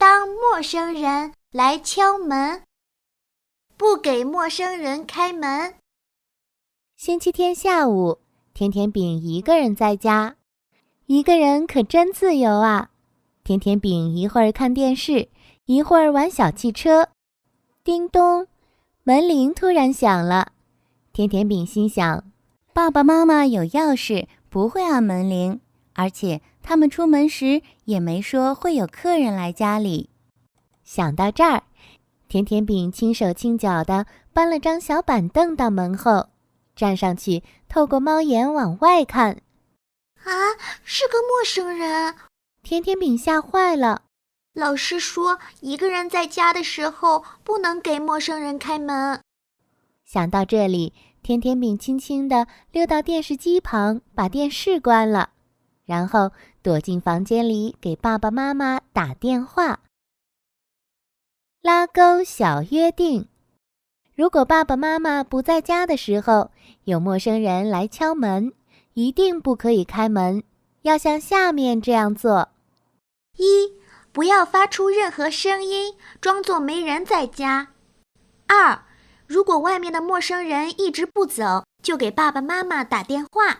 当陌生人来敲门，不给陌生人开门。星期天下午，甜甜饼一个人在家，一个人可真自由啊！甜甜饼一会儿看电视，一会儿玩小汽车。叮咚，门铃突然响了。甜甜饼心想，爸爸妈妈有钥匙，不会按门铃，而且他们出门时也没说会有客人来家里。想到这儿，甜甜饼轻手轻脚地搬了张小板凳到门后，站上去，透过猫眼往外看。啊，是个陌生人！甜甜饼吓坏了。老师说，一个人在家的时候不能给陌生人开门。想到这里，甜甜饼轻轻地溜到电视机旁，把电视关了，然后躲进房间里给爸爸妈妈打电话。拉钩小约定：如果爸爸妈妈不在家的时候，有陌生人来敲门，一定不可以开门，要像下面这样做：一、不要发出任何声音，装作没人在家。二、如果外面的陌生人一直不走，就给爸爸妈妈打电话。